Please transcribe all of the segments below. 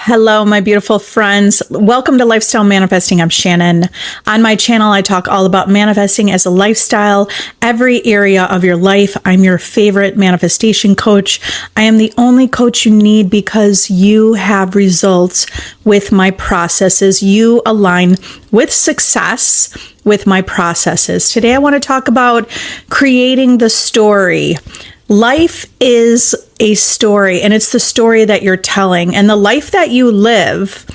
Hello, my beautiful friends. Welcome to Lifestyle Manifesting. I'm Shannon. On my channel, I talk all about manifesting as a lifestyle, every area of your life. I'm your favorite manifestation coach. I am the only coach you need because you have results with my processes. You align with success with my processes. Today, I want to talk about creating the story. Life is a story, and it's the story that you're telling. And the life that you live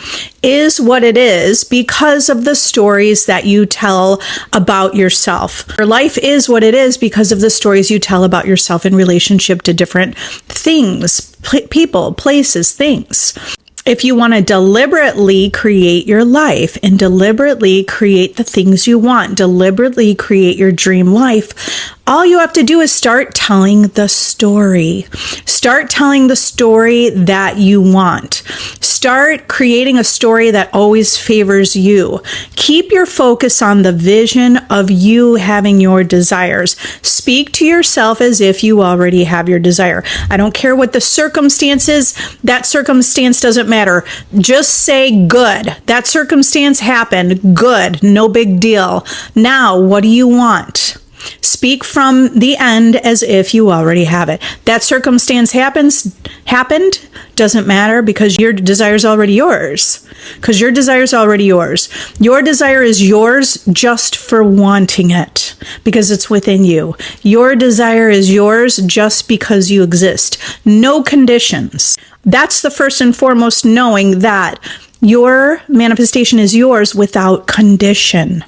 is what it is because of the stories that you tell about yourself. Your life is what it is because of the stories you tell about yourself in relationship to different things, people, places, things. If you want to deliberately create your life and deliberately create the things you want, deliberately create your dream life, all you have to do is start telling the story. Start telling the story that you want. Start creating a story that always favors you. Keep your focus on the vision of you having your desires. Speak to yourself as if you already have your desire. I don't care what the circumstance is. That circumstance doesn't matter. Just say good. That circumstance happened. Good. No big deal. Now, what do you want? Speak from the end as if you already have it. That circumstance happened, doesn't matter because your desire is already yours. Because your desire is already yours. Your desire is yours just for wanting it because it's within you. Your desire is yours just because you exist. No conditions. That's the first and foremost, knowing that your manifestation is yours without condition.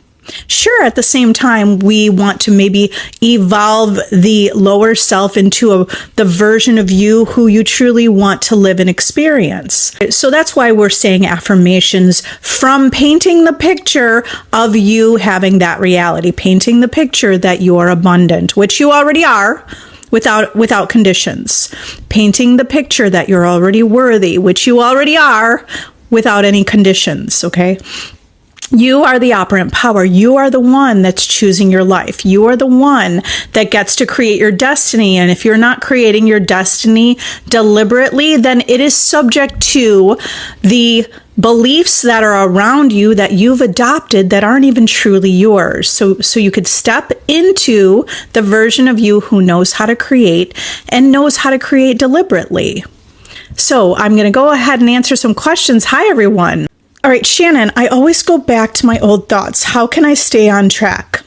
Sure, at the same time, we want to maybe evolve the lower self into the version of you who you truly want to live and experience. So that's why we're saying affirmations from painting the picture of you having that reality, painting the picture that you are abundant, which you already are. Without conditions, painting the picture that you're already worthy, which you already are, without any conditions, okay? You are the operant power. You are the one that's choosing your life. You are the one that gets to create your destiny. And if you're not creating your destiny deliberately, then it is subject to the beliefs that are around you that you've adopted that aren't even truly yours. So you could step into the version of you who knows how to create and knows how to create deliberately. So I'm going to go ahead and answer some questions. Hi, everyone. All right, Shannon, I always go back to my old thoughts. How can I stay on track?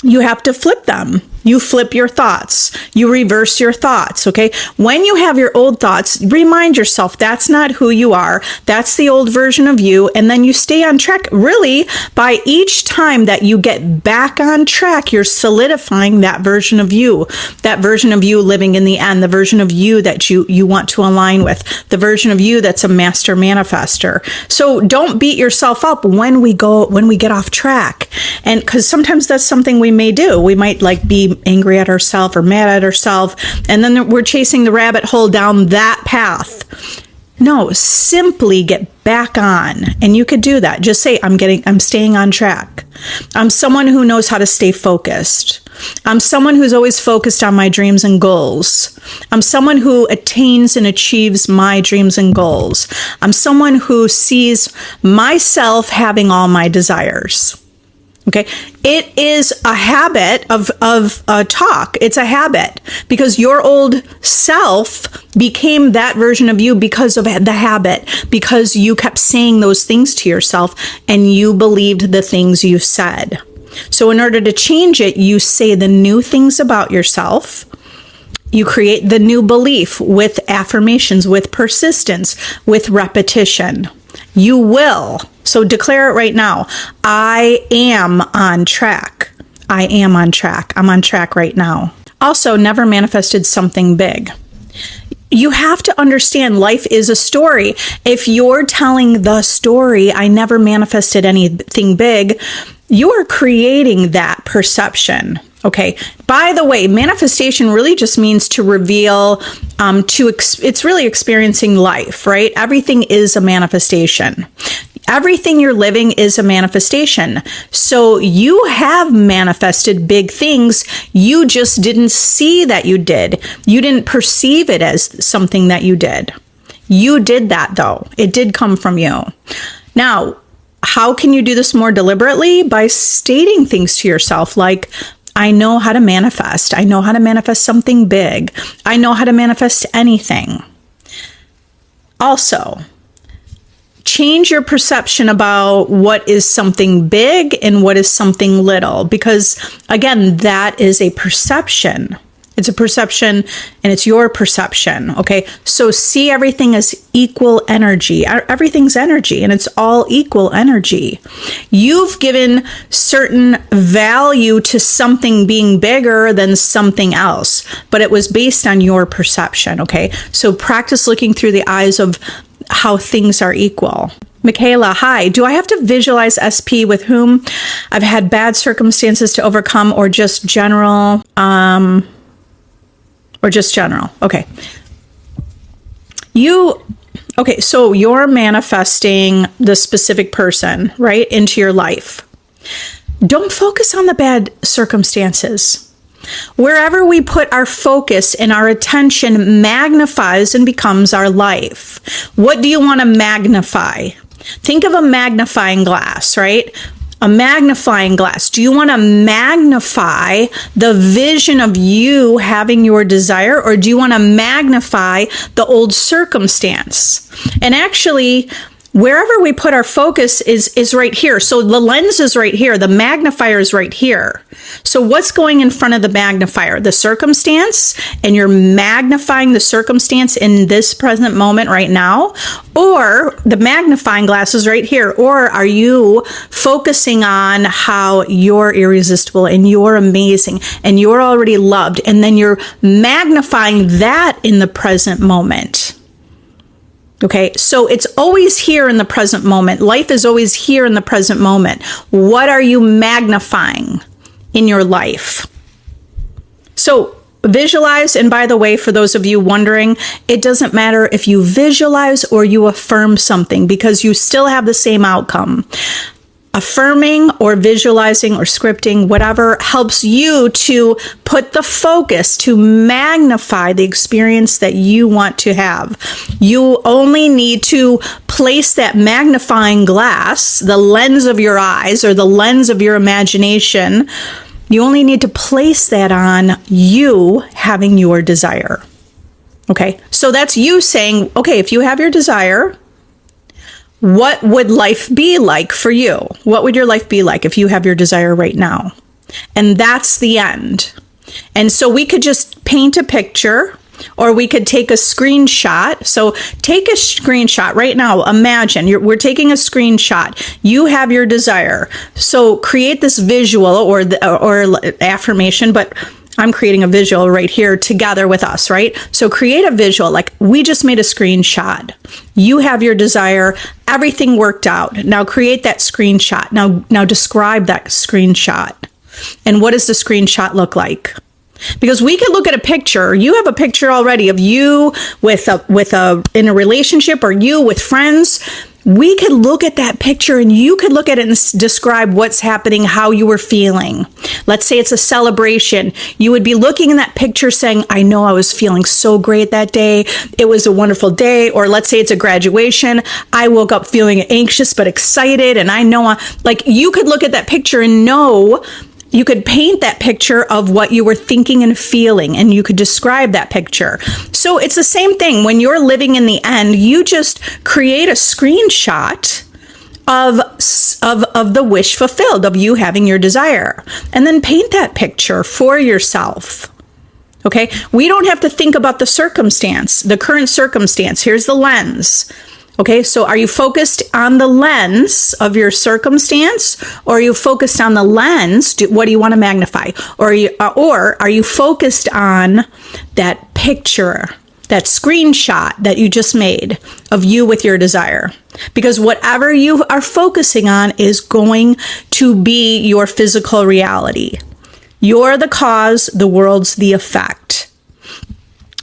You have to flip them. You flip your thoughts. You reverse your thoughts, okay? When you have your old thoughts, remind yourself that's not who you are. That's the old version of you. And then you stay on track. Really, by each time that you get back on track, you're solidifying that version of you living in the end, the version of you that you want to align with, the version of you that's a master manifester. So don't beat yourself up when we get off track. And because sometimes that's something we may do. We might be angry at ourselves or mad at ourselves, and then we're chasing the rabbit hole down that path. No, simply get back on. And you could do that. Just say, I'm staying on track. I'm someone who knows how to stay focused. I'm someone who's always focused on my dreams and goals. I'm someone who attains and achieves my dreams and goals. I'm someone who sees myself having all my desires. Okay, it is a habit of talk. It's a habit because your old self became that version of you because of the habit, because you kept saying those things to yourself and you believed the things you said. So in order to change it, you say the new things about yourself. You create the new belief with affirmations, with persistence, with repetition. You will. So declare it right now. I am on track. I am on track. I'm on track right now. Also, never manifested something big. You have to understand life is a story. If you're telling the story, I never manifested anything big, you are creating that perception. Okay. By the way, manifestation really just means to reveal, it's really experiencing life, right? Everything is a manifestation. Everything you're living is a manifestation. So you have manifested big things. You just didn't see that you did. You didn't perceive it as something that you did. You did that though. It did come from you. Now, how can you do this more deliberately? By stating things to yourself like, I know how to manifest. I know how to manifest something big. I know how to manifest anything. Also, change your perception about what is something big and what is something little, because again, that is a perception. It's a perception and it's your perception. Okay. So see everything as equal energy. Everything's energy and it's all equal energy. You've given certain value to something being bigger than something else, but it was based on your perception. Okay. So practice looking through the eyes of how things are equal. Michaela, hi. Do I have to visualize SP with whom I've had bad circumstances to overcome, or just general? Okay. So you're manifesting the specific person, right, into your life. Don't focus on the bad circumstances. Wherever we put our focus and our attention magnifies and becomes our life. What do you want to magnify? Think of a magnifying glass, right? A magnifying glass. Do you want to magnify the vision of you having your desire, or do you want to magnify the old circumstance? And actually, wherever we put our focus is right here. So the lens is right here. The magnifier is right here. So what's going in front of the magnifier? The circumstance, and you're magnifying the circumstance in this present moment right now? Or the magnifying glass is right here? Or are you focusing on how you're irresistible and you're amazing and you're already loved, and then you're magnifying that in the present moment? Okay, so it's always here in the present moment. Life is always here in the present moment. What are you magnifying in your life? So visualize, and by the way, for those of you wondering, it doesn't matter if you visualize or you affirm something, because you still have the same outcome. Affirming or visualizing or scripting, whatever, helps you to put the focus to magnify the experience that you want to have. You only need to place that magnifying glass, the lens of your eyes or the lens of your imagination. You only need to place that on you having your desire. Okay, so that's you saying, okay, if you have your desire, what would life be like for you? What would your life be like if you have your desire right now? And that's the end. And so we could just paint a picture, or we could take a screenshot. So take a screenshot right now. Imagine we're taking a screenshot. You have your desire. So create this visual or affirmation, but I'm creating a visual right here together with us, right? So create a visual, like we just made a screenshot. You have your desire. Everything worked out. Now create that screenshot. Now describe that screenshot. And what does the screenshot look like? Because we could look at a picture. You have a picture already of you in a relationship, or you with friends. We could look at that picture and you could look at it and describe what's happening, how you were feeling. Let's say it's a celebration. You would be looking in that picture saying, I know I was feeling so great that day. It was a wonderful day. Or let's say it's a graduation. I woke up feeling anxious but excited. And I know, you could look at that picture and know. You could paint that picture of what you were thinking and feeling, and you could describe that picture. So it's the same thing. When you're living in the end, you just create a screenshot of the wish fulfilled, of you having your desire, and then paint that picture for yourself. Okay? We don't have to think about the circumstance, the current circumstance. Here's the lens. Okay, so are you focused on the lens of your circumstance, or are you focused on the lens? What do you want to magnify? Or are you focused on that picture, that screenshot that you just made of you with your desire? Because whatever you are focusing on is going to be your physical reality. You're the cause, the world's the effect.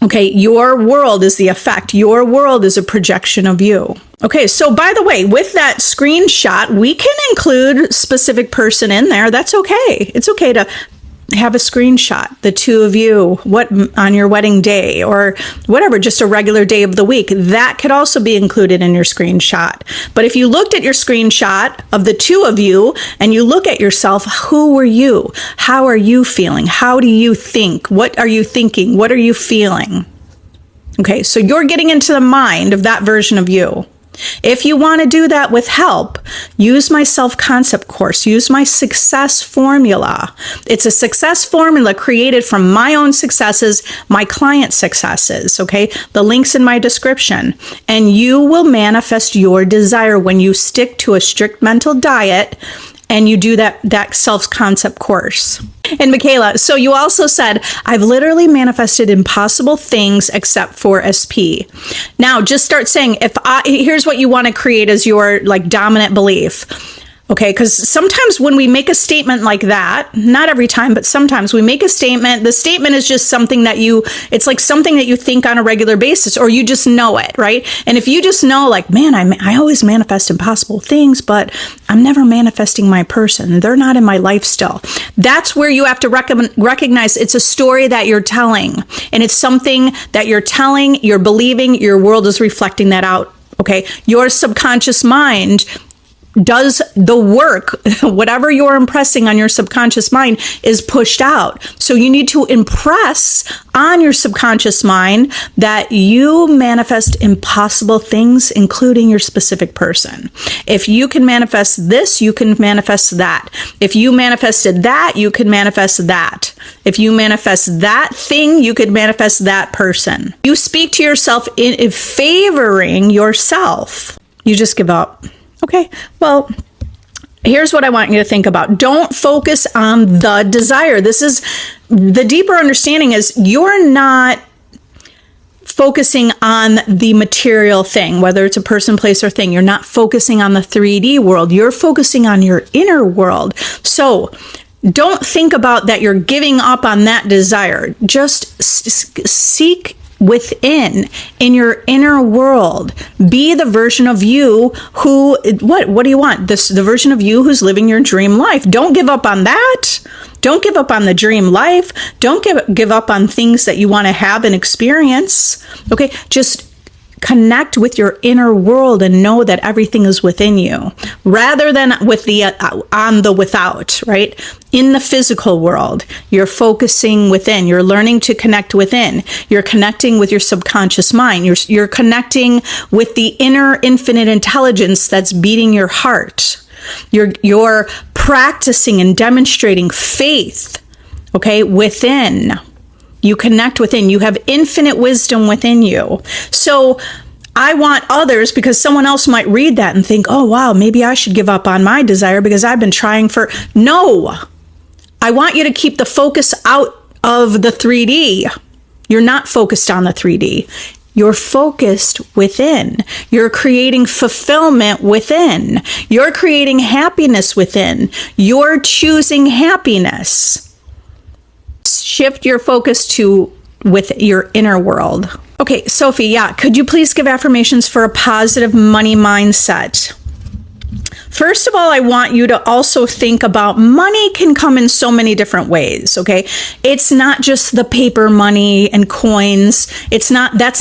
Okay, your world is the effect. Your world is a projection of you. Okay, so by the way, with that screenshot, we can include specific person in there. That's okay. It's okay to have a screenshot, the two of you, on your wedding day or whatever, just a regular day of the week. That could also be included in your screenshot. But if you looked at your screenshot of the two of you and you look at yourself, who were you? How are you feeling? How do you think? What are you thinking? What are you feeling? Okay, so you're getting into the mind of that version of you. If you want to do that with help, use my self-concept course. Use my success formula. It's a success formula created from my own successes, my client successes, okay? The link's in my description. And you will manifest your desire when you stick to a strict mental diet and you do that self-concept course. And Michaela, so you also said, I've literally manifested impossible things except for SP. Now, just start saying, here's what you want to create as your dominant belief. Okay, because sometimes when we make a statement like that, not every time, but sometimes we make a statement, the statement is just something that it's like something that you think on a regular basis, or you just know it, right? And if you just know, man, I always manifest impossible things, but I'm never manifesting my person. They're not in my life still. That's where you have to recognize it's a story that you're telling. And it's something that you're telling, you're believing, your world is reflecting that out, okay? Your subconscious mind does the work. Whatever you're impressing on your subconscious mind is pushed out. So you need to impress on your subconscious mind that you manifest impossible things, including your specific person. If you can manifest this, you can manifest that. If you manifested that, you can manifest that. If you manifest that thing, you could manifest that person. You speak to yourself in favoring yourself. You just give up. Okay, well, here's what I want you to think about. Don't focus on the desire. This is the deeper understanding is you're not focusing on the material thing, whether it's a person, place, or thing. You're not focusing on the 3D world. You're focusing on your inner world. So don't think about that you're giving up on that desire. Just seek within, in your inner world. Be the version of you who, what do you want? The version of you who's living your dream life. Don't give up on that. Don't give up on the dream life. Don't give up on things that you want to have and experience. Okay, just connect with your inner world and know that everything is within you, rather than with the on the without, right? In the physical world, you're focusing within. You're learning to connect within. You're connecting with your subconscious mind. You're connecting with the inner infinite intelligence that's beating your heart. You're practicing and demonstrating faith, okay, within. You connect within. You have infinite wisdom within you. So I want others, because someone else might read that and think, oh, wow, maybe I should give up on my desire because I've been trying for... No, I want you to keep the focus out of the 3D. You're not focused on the 3D. You're focused within. You're creating fulfillment within. You're creating happiness within. You're choosing happiness. Shift your focus to with your inner world. Okay, Sophie, yeah, could you please give affirmations for a positive money mindset? First of all, I want you to also think about money can come in so many different ways, okay? It's not just the paper money and coins. That's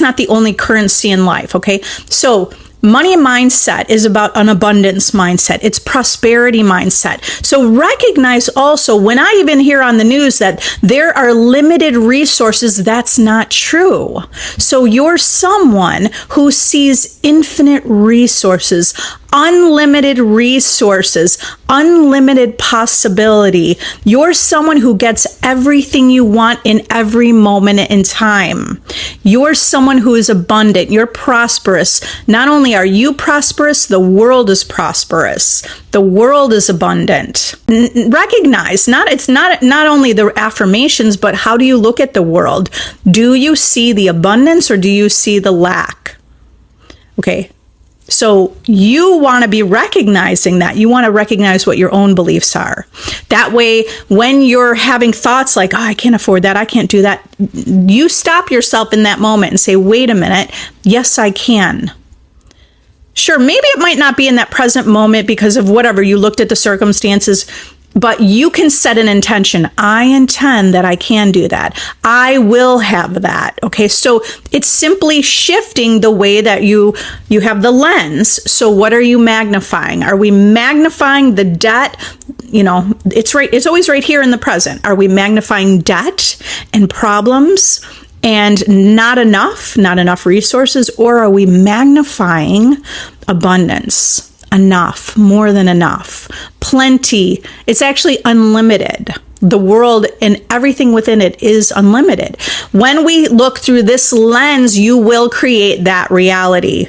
not the only currency in life, okay? So money mindset is about an abundance mindset. It's prosperity mindset. So recognize also, when I even hear on the news that there are limited resources, that's not true. So you're someone who sees infinite resources, unlimited resources, unlimited possibility. You're someone who gets everything you want in every moment in time. You're someone who is abundant. You're prosperous. Not only are you prosperous, the world is prosperous. The world is abundant. Recognize, it's not only the affirmations, but how do you look at the world? Do you see the abundance or do you see the lack? Okay. So you want to be recognizing that. You want to recognize what your own beliefs are. That way, when you're having thoughts like, oh, I can't afford that, I can't do that, you stop yourself in that moment and say, wait a minute, yes, I can. Sure, maybe it might not be in that present moment because of whatever, you looked at the circumstances. But you can set an intention. I intend that I can do that. I will have that. Okay. So it's simply shifting the way that you have the lens. So what are you magnifying? Are we magnifying the debt? You know, it's right. It's always right here in the present. Are we magnifying debt and problems and not enough resources? Or are we magnifying abundance? Enough, more than enough, plenty. It's actually unlimited. The world and everything within it is unlimited. When we look through this lens, you will create that reality,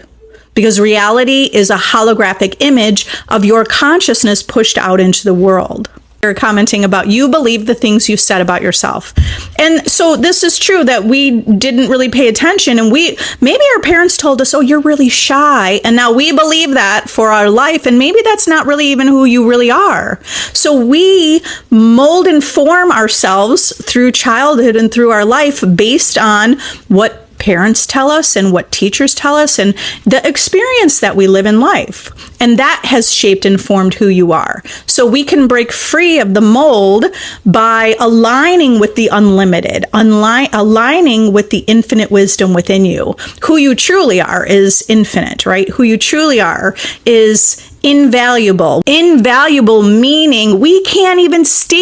because reality is a holographic image of your consciousness pushed out into the world. You're commenting about you believe the things you said about yourself. And so this is true that we didn't really pay attention, and maybe our parents told us, oh, you're really shy. And now we believe that for our life. And maybe that's not really even who you really are. So we mold and form ourselves through childhood and through our life based on what parents tell us and what teachers tell us and the experience that we live in life. And that has shaped and formed who you are. So we can break free of the mold by aligning with the unlimited, aligning with the infinite wisdom within you. Who you truly are is infinite, right? Who you truly are is invaluable. Invaluable meaning we can't even state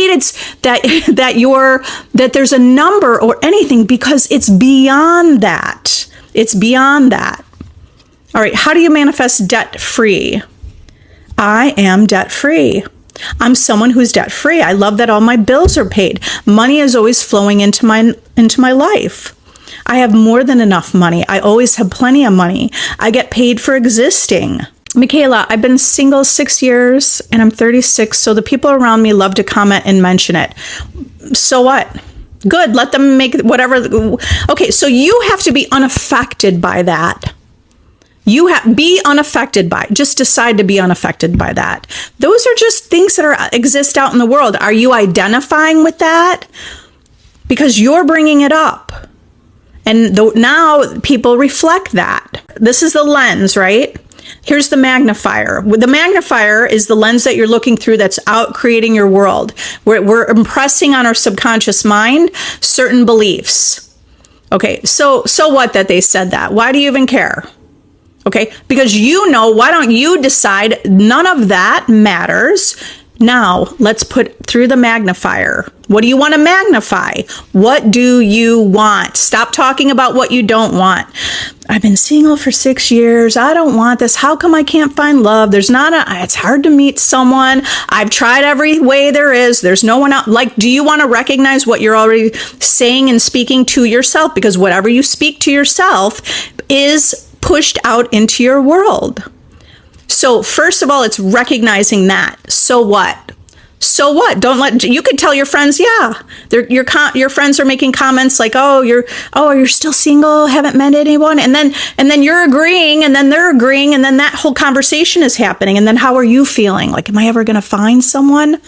that there's a number or anything, because it's beyond that. It's beyond that. All right, how do you manifest debt free? I am debt free. I'm someone who's debt free. I love that all my bills are paid. Money is always flowing into my life. I have more than enough money. I always have plenty of money. I get paid for existing. Michaela, I've been single 6 years and I'm 36, so the people around me love to comment and mention it. So what? Good, let them make whatever. Okay, so you have to be unaffected by that. Be unaffected by, just decide to be unaffected by that. Those are just things that exist out in the world. Are you identifying with that? Because you're bringing it up. And now people reflect that. This is the lens, right? Here's the magnifier. The magnifier is the lens that you're looking through that's out creating your world. We're impressing on our subconscious mind certain beliefs. Okay, so what that they said that? Why do you even care? Okay, because why don't you decide none of that matters? Now, let's put through the magnifier. What do you want to magnify? What do you want? Stop talking about what you don't want. I've been single for 6 years. I don't want this. How come I can't find love? It's hard to meet someone. I've tried every way there is. There's no one out. Like, do you want to recognize what you're already saying and speaking to yourself? Because whatever you speak to yourself is pushed out into your world. So first of all, it's recognizing that. So what? So what? You could tell your friends, yeah, your friends are making comments like, you're still single, haven't met anyone. And then you're agreeing, and then they're agreeing. And then that whole conversation is happening. And then how are you feeling? Like, am I ever going to find someone?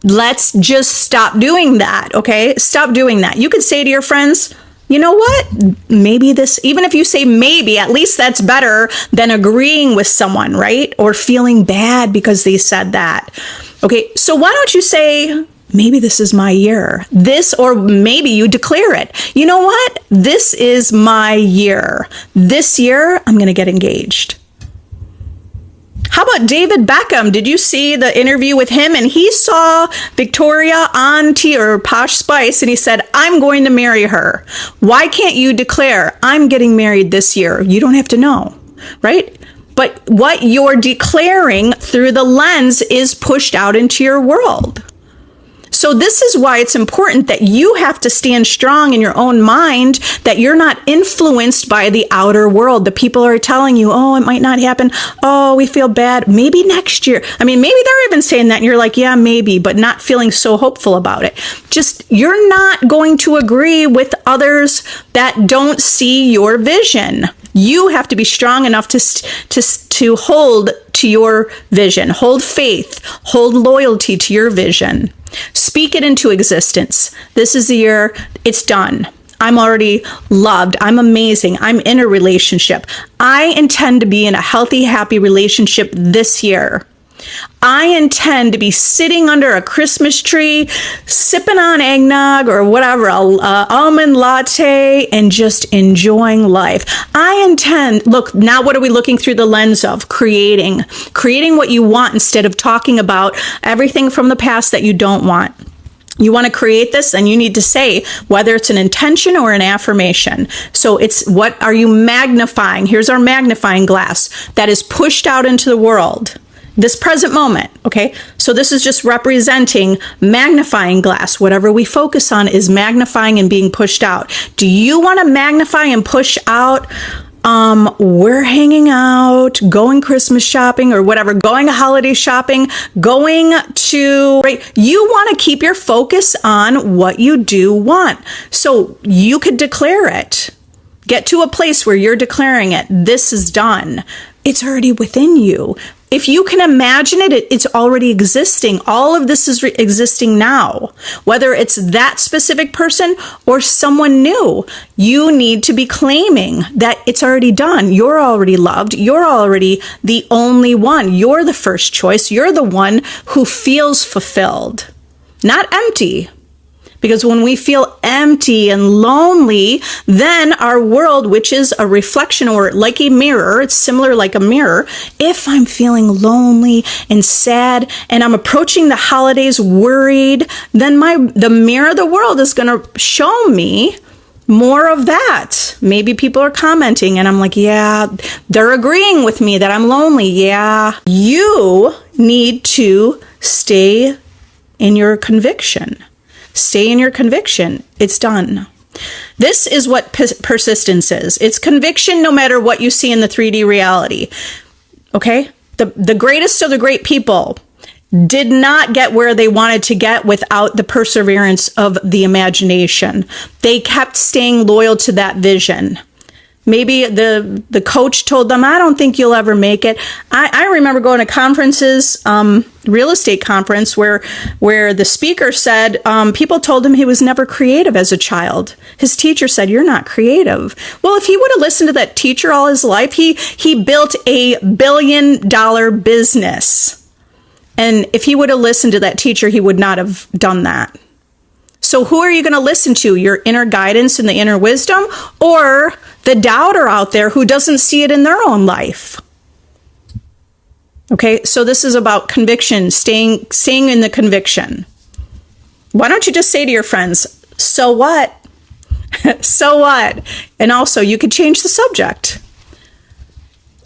Let's just stop doing that. Okay. Stop doing that. You could say to your friends, you know what? Maybe even if you say maybe, at least that's better than agreeing with someone, right? Or feeling bad because they said that. Okay, so why don't you say, maybe this is my year. Or maybe you declare it. You know what? This is my year. This year, I'm going to get engaged. How about David Beckham? Did you see the interview with him? And he saw Victoria on Posh Spice, and he said, I'm going to marry her. Why can't you declare, I'm getting married this year? You don't have to know, right? But what you're declaring through the lens is pushed out into your world. So this is why it's important that you have to stand strong in your own mind, that you're not influenced by the outer world. The people are telling you, oh, it might not happen. Oh, we feel bad. Maybe next year. I mean, maybe they're even saying that and you're like, yeah, maybe, but not feeling so hopeful about it. Just, you're not going to agree with others that don't see your vision. You have to be strong enough to hold to your vision, hold faith, hold loyalty to your vision. Speak it into existence. This is the year. It's done. I'm already loved. I'm amazing. I'm in a relationship. I intend to be in a healthy, happy relationship this year. I intend to be sitting under a Christmas tree, sipping on eggnog or whatever, almond latte, and just enjoying life. I intend, look, now what are we looking through the lens of? Creating what you want instead of talking about everything from the past that you don't want. You want to create this, and you need to say whether it's an intention or an affirmation. So it's, what are you magnifying? Here's our magnifying glass that is pushed out into the world. This present moment, okay? So this is just representing magnifying glass. Whatever we focus on is magnifying and being pushed out. Do you want to magnify and push out? We're hanging out, going Christmas shopping or whatever, going holiday shopping, going to, right? You want to keep your focus on what you do want. So you could declare it. Get to a place where you're declaring it. This is done. It's already within you. If you can imagine it, it's already existing. All of this is existing now. Whether it's that specific person or someone new, you need to be claiming that it's already done. You're already loved. You're already the only one. You're the first choice. You're the one who feels fulfilled, not empty. Because when we feel empty and lonely, then our world, which is a reflection or like a mirror, it's similar like a mirror. If I'm feeling lonely and sad and I'm approaching the holidays worried, then the mirror of the world is going to show me more of that. Maybe people are commenting and I'm like, yeah, they're agreeing with me that I'm lonely. Yeah. You need to stay in your conviction. Stay in your conviction. It's done. This is what persistence is. It's conviction no matter what you see in the 3D reality. Okay? The greatest of the great people did not get where they wanted to get without the perseverance of the imagination. They kept staying loyal to that vision. Maybe the coach told them, I don't think you'll ever make it. I remember going to conferences, real estate conference, where the speaker said people told him he was never creative as a child. His teacher said, you're not creative. Well, if he would have listened to that teacher all his life, he built a $1 billion business. And if he would have listened to that teacher, he would not have done that. So who are you going to listen to? Your inner guidance and the inner wisdom, or the doubter out there who doesn't see it in their own life? Okay, so this is about conviction, staying in the conviction. Why don't you just say to your friends, so what? So what? And also, you could change the subject.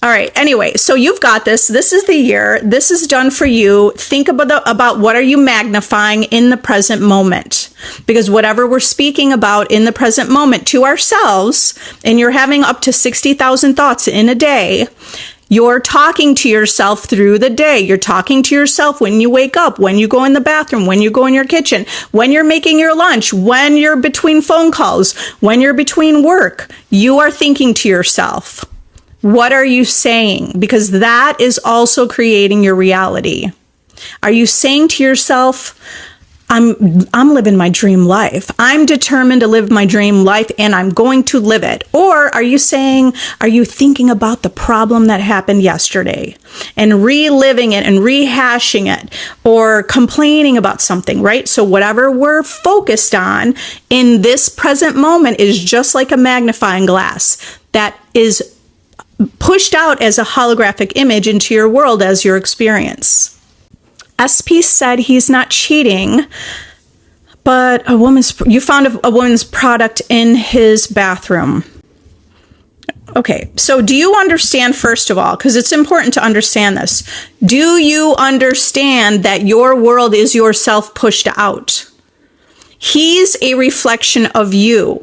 All right. Anyway, so you've got this. This is the year. This is done for you. Think about what are you magnifying in the present moment? Because whatever we're speaking about in the present moment to ourselves, and you're having up to 60,000 thoughts in a day, you're talking to yourself through the day. You're talking to yourself when you wake up, when you go in the bathroom, when you go in your kitchen, when you're making your lunch, when you're between phone calls, when you're between work. You are thinking to yourself. What are you saying? Because that is also creating your reality. Are you saying to yourself, I'm living my dream life. I'm determined to live my dream life and I'm going to live it. Or are you thinking about the problem that happened yesterday and reliving it and rehashing it, or complaining about something, right? So whatever we're focused on in this present moment is just like a magnifying glass that is pushed out as a holographic image into your world as your experience. SP said he's not cheating, but you found a woman's product in his bathroom. Okay, so do you understand, first of all, because it's important to understand this, do you understand that your world is yourself pushed out? He's a reflection of you.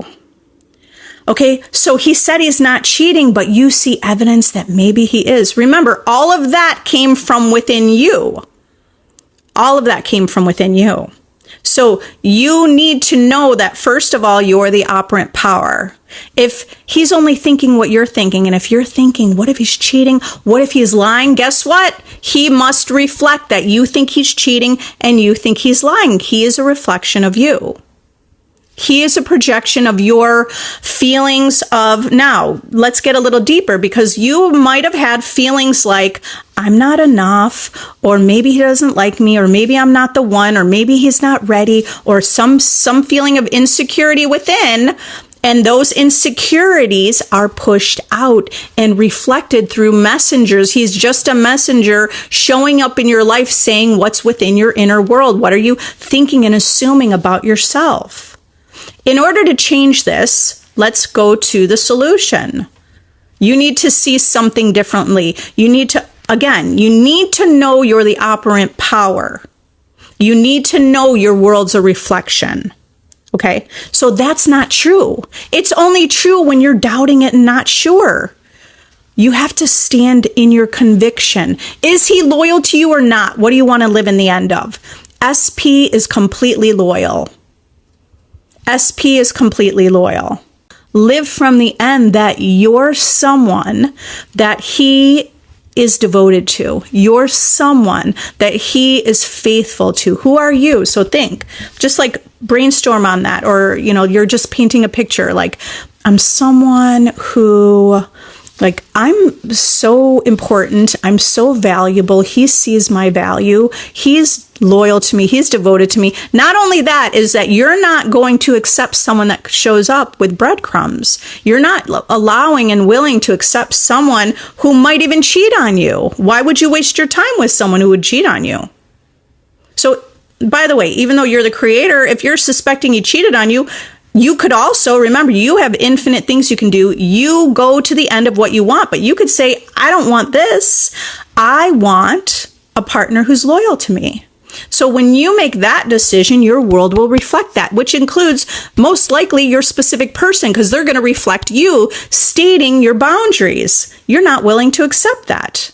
Okay, so he said he's not cheating, but you see evidence that maybe he is. Remember, all of that came from within you. All of that came from within you. So you need to know that, first of all, you're the operant power. If he's only thinking what you're thinking, and if you're thinking, what if he's cheating? What if he's lying? Guess what? He must reflect that you think he's cheating and you think he's lying. He is a reflection of you. He is a projection of your feelings of, now, let's get a little deeper, because you might have had feelings like, I'm not enough, or maybe he doesn't like me, or maybe I'm not the one, or maybe he's not ready, or some feeling of insecurity within. And those insecurities are pushed out and reflected through messengers. He's just a messenger showing up in your life saying what's within your inner world. What are you thinking and assuming about yourself? In order to change this, let's go to the solution. You need to see something differently. You need to know you're the operant power. You need to know your world's a reflection. Okay, so that's not true. It's only true when you're doubting it and not sure. You have to stand in your conviction. Is he loyal to you or not? What do you want to live in the end of? SP is completely loyal. SP is completely loyal. Live from the end that you're someone that he is devoted to. You're someone that he is faithful to. Who are you? So think, just like brainstorm on that, or, you're just painting a picture. Like, I'm someone who, like, I'm so important. I'm so valuable. He sees my value. He's loyal to me. He's devoted to me. Not only that, is that you're not going to accept someone that shows up with breadcrumbs. You're not allowing and willing to accept someone who might even cheat on you. Why would you waste your time with someone who would cheat on you? So, by the way, even though you're the creator, if you're suspecting he cheated on you, you could also, remember, you have infinite things you can do. You go to the end of what you want, but you could say, I don't want this. I want a partner who's loyal to me. So when you make that decision, your world will reflect that, which includes most likely your specific person, because they're going to reflect you stating your boundaries. You're not willing to accept that.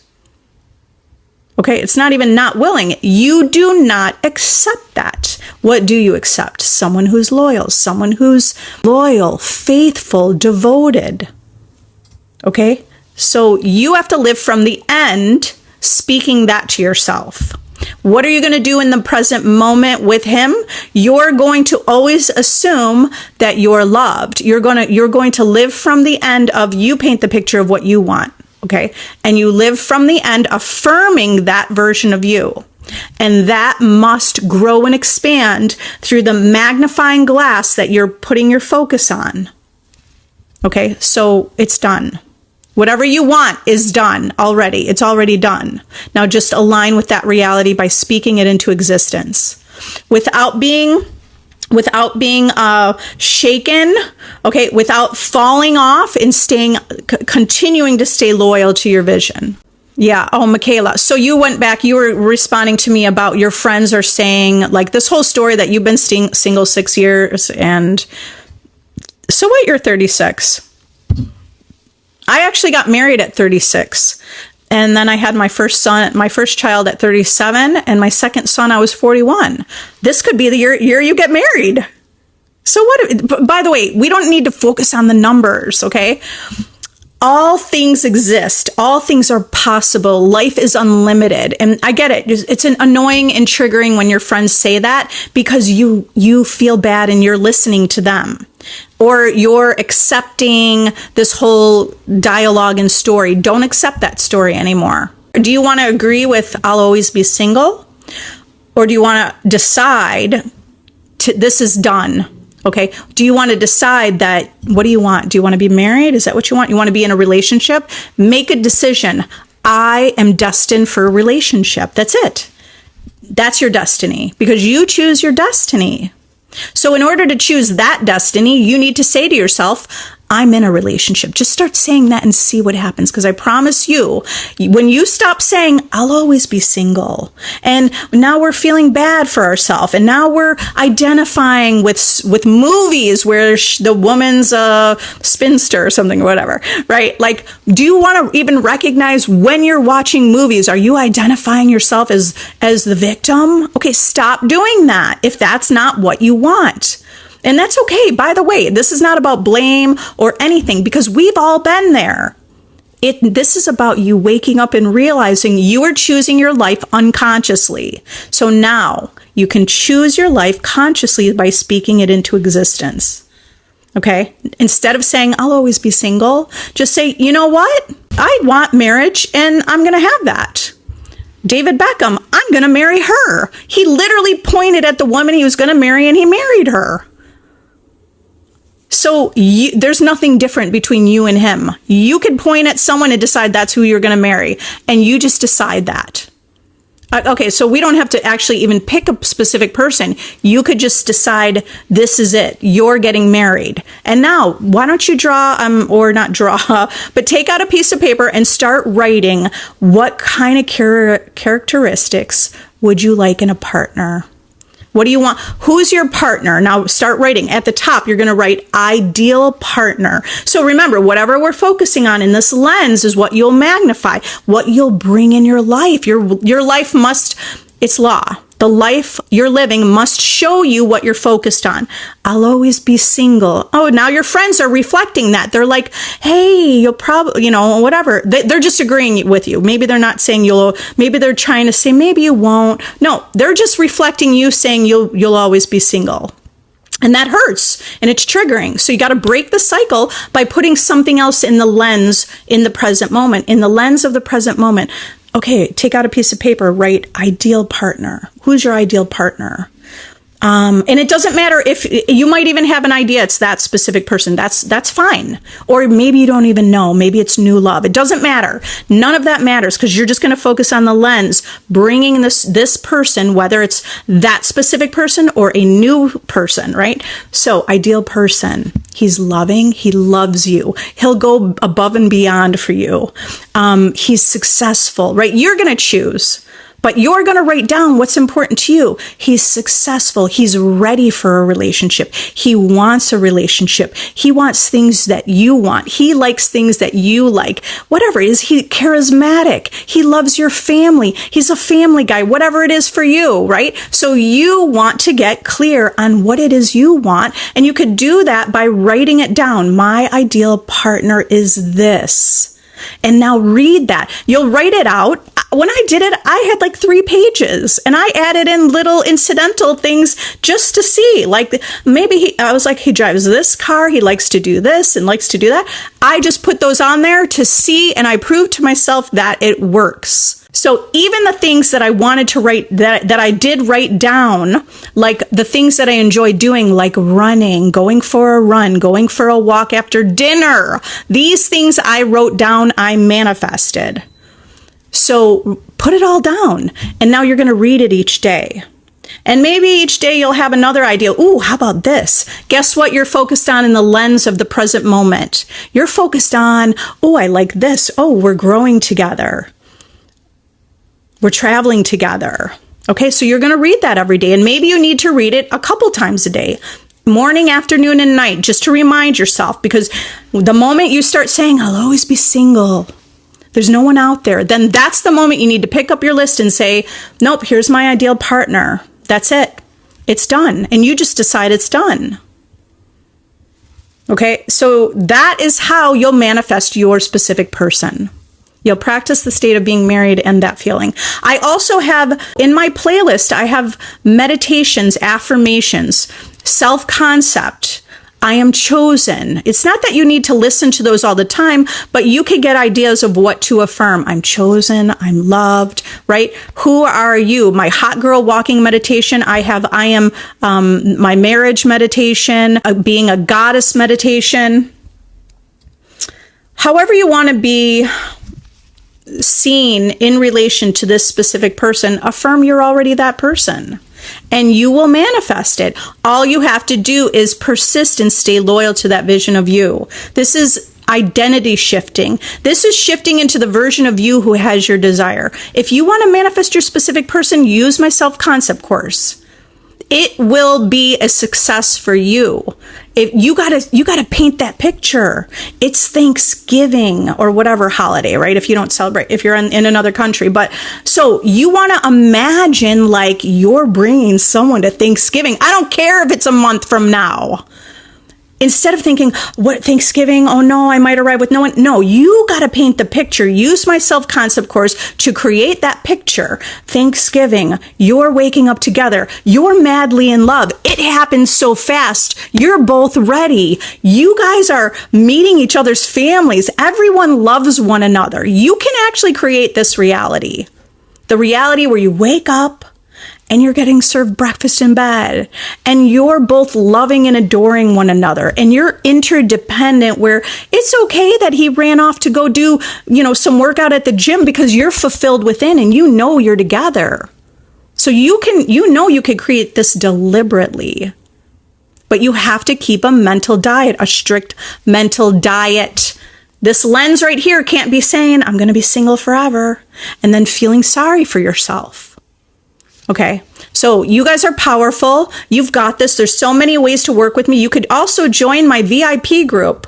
Okay, it's not even not willing. You do not accept that. What do you accept? Someone who's loyal, faithful, devoted. Okay, so you have to live from the end, speaking that to yourself. What are you going to do in the present moment with him? You're going to always assume that you're loved. You're going to live from the end of, you paint the picture of what you want. Okay. And you live from the end affirming that version of you. And that must grow and expand through the magnifying glass that you're putting your focus on. Okay. So it's done. Whatever you want is done already. It's already done. Now just align with that reality by speaking it into existence without being shaken, okay, without falling off, and continuing to stay loyal to your vision. Yeah. Oh, Michaela. So you went back, you were responding to me about your friends are saying, like, this whole story that you've been single 6 years. And so what, you're 36. I actually got married at 36. And then I had my first child at 37, and my second son, I was 41. This could be the year you get married. So what, by the way, we don't need to focus on the numbers, okay? All things exist. All things are possible. Life is unlimited. And I get it. It's annoying and triggering when your friends say that, because you feel bad and you're listening to them. Or you're accepting this whole dialogue and story. Don't accept that story anymore. Do you want to agree with I'll always be single? Or do you want to decide this is done? Okay. Do you want to decide that, what do you want? Do you want to be married? Is that what you want? You want to be in a relationship? Make a decision. I am destined for a relationship. That's it. That's your destiny, because you choose your destiny. So in order to choose that destiny, you need to say to yourself, I'm in a relationship. Just start saying that and see what happens. Because I promise you, when you stop saying, I'll always be single, and now we're feeling bad for ourselves, and now we're identifying with movies where the woman's a spinster or something or whatever, right? Like, do you want to even recognize when you're watching movies, are you identifying yourself as the victim? Okay, stop doing that if that's not what you want. And that's okay. By the way, this is not about blame or anything, because we've all been there. This is about you waking up and realizing you are choosing your life unconsciously. So now You can choose your life consciously by speaking it into existence. Okay? Instead of saying, I'll always be single, just say, you know what? I want marriage and I'm going to have that. David Beckham, I'm going to marry her. He literally pointed at the woman he was going to marry and he married her. So there's nothing different between you and him. You could point at someone and decide that's who you're going to marry. And you just decide that. Okay, so we don't have to actually even pick a specific person. You could just decide this is it. You're getting married. And now, why don't you draw, or not draw, but take out a piece of paper and start writing what kind of characteristics would you like in a partner? What do you want? Who's your partner? Now start writing. At the top, you're going to write ideal partner. So remember, whatever we're focusing on in this lens is what you'll magnify, what you'll bring in your life. Your life must, it's law. The life you're living must show you what you're focused on. I'll always be single. Oh, now your friends are reflecting that. They're like, hey, you'll probably, whatever. They're just agreeing with you. Maybe they're not saying maybe they're trying to say, maybe you won't. No, they're just reflecting you saying you'll always be single. And that hurts and it's triggering. So you got to break the cycle by putting something else in the lens in the present moment, in the lens of the present moment. Okay, take out a piece of paper, write ideal partner. Who's your ideal partner? And it doesn't matter if you might even have an idea it's that specific person. That's fine. Or maybe you don't even know. Maybe it's new love. It doesn't matter. None of that matters because you're just going to focus on the lens, bringing this person, whether it's that specific person or a new person, right? So ideal person. He's loving. He loves you. He'll go above and beyond for you. He's successful, right? You're going to choose. But you're going to write down what's important to you. He's successful. He's ready for a relationship. He wants a relationship. He wants things that you want. He likes things that you like. Whatever it is, he's charismatic. He loves your family. He's a family guy, whatever it is for you, right? So you want to get clear on what it is you want. And you could do that by writing it down. My ideal partner is this. And now read that. You'll write it out. When I did it, I had like 3 pages and I added in little incidental things just to see. Like maybe I was like, he drives this car. He likes to do this and likes to do that. I just put those on there to see. And I proved to myself that it works. So even the things that I wanted to write, that I did write down, like the things that I enjoy doing, like running, going for a run, going for a walk after dinner, these things I wrote down, I manifested. So put it all down. And now you're going to read it each day. And maybe each day you'll have another idea. Ooh, how about this? Guess what you're focused on in the lens of the present moment? You're focused on, oh, I like this. Oh, we're growing together. We're traveling together. Okay, so you're going to read that every day. And maybe you need to read it a couple times a day. Morning, afternoon, and night, just to remind yourself. Because the moment you start saying, I'll always be single, there's no one out there, then that's the moment you need to pick up your list and say, nope, here's my ideal partner. That's it. It's done. And you just decide it's done. Okay, so that is how you'll manifest your specific person. You'll practice the state of being married and that feeling. I also have, in my playlist, I have meditations, affirmations, self-concept. I am chosen. It's not that you need to listen to those all the time, but you can get ideas of what to affirm. I'm chosen. I'm loved, right? Who are you? My hot girl walking meditation. I am my marriage meditation, being a goddess meditation. However you want to be seen in relation to this specific person, affirm you're already that person. And you will manifest it. All you have to do is persist and stay loyal to that vision of you. This is identity shifting. This is shifting into the version of you who has your desire. If you want to manifest your specific person, use my self-concept course. It will be a success for you. If you gotta paint that picture. It's Thanksgiving or whatever holiday, right? If you don't celebrate, if you're in another country. But so you want to imagine like you're bringing someone to Thanksgiving. I don't care if it's a month from now. Instead of thinking, what, Thanksgiving? Oh no, I might arrive with no one. No, you got to paint the picture. Use my self-concept course to create that picture. Thanksgiving, you're waking up together. You're madly in love. It happens so fast. You're both ready. You guys are meeting each other's families. Everyone loves one another. You can actually create this reality. The reality where you wake up and you're getting served breakfast in bed, and you're both loving and adoring one another, and you're interdependent, where it's okay that he ran off to go do, some workout at the gym, because you're fulfilled within and you're together. So you could create this deliberately, but you have to keep a mental diet, a strict mental diet. This lens right here can't be saying, I'm going to be single forever, and then feeling sorry for yourself. Okay, so you guys are powerful. You've got this. There's so many ways to work with me. You could also join my VIP group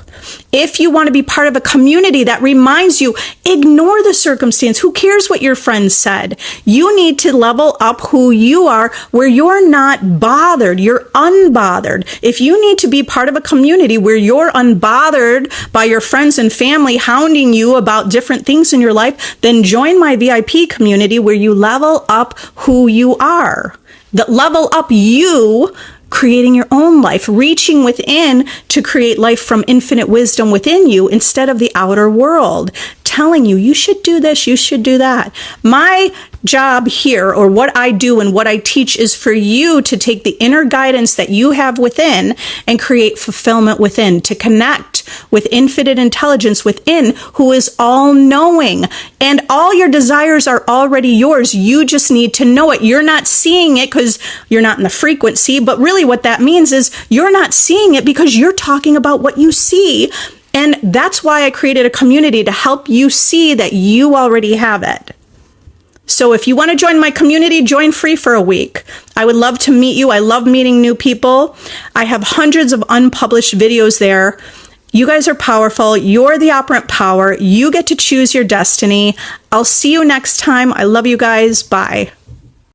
if you want to be part of a community that reminds you, ignore the circumstance. Who cares what your friends said? You need to level up who you are, where you're not bothered. You're unbothered. If you need to be part of a community where you're unbothered by your friends and family hounding you about different things in your life, then join my VIP community where you level up who you are. That level up you, creating your own life, reaching within to create life from infinite wisdom within you instead of the outer world telling you, you should do this, you should do that. My job here, or what I do and what I teach, is for you to take the inner guidance that you have within and create fulfillment within, to connect with infinite intelligence within, who is all knowing, and all your desires are already yours. You just need to know it. You're not seeing it because you're not in the frequency, but really what that means is you're not seeing it because you're talking about what you see. And that's why I created a community, to help you see that you already have it. So if you want to join my community, join free for a week. I would love to meet you. I love meeting new people. I have hundreds of unpublished videos there. You guys are powerful. You're the operant power. You get to choose your destiny. I'll see you next time. I love you guys. Bye.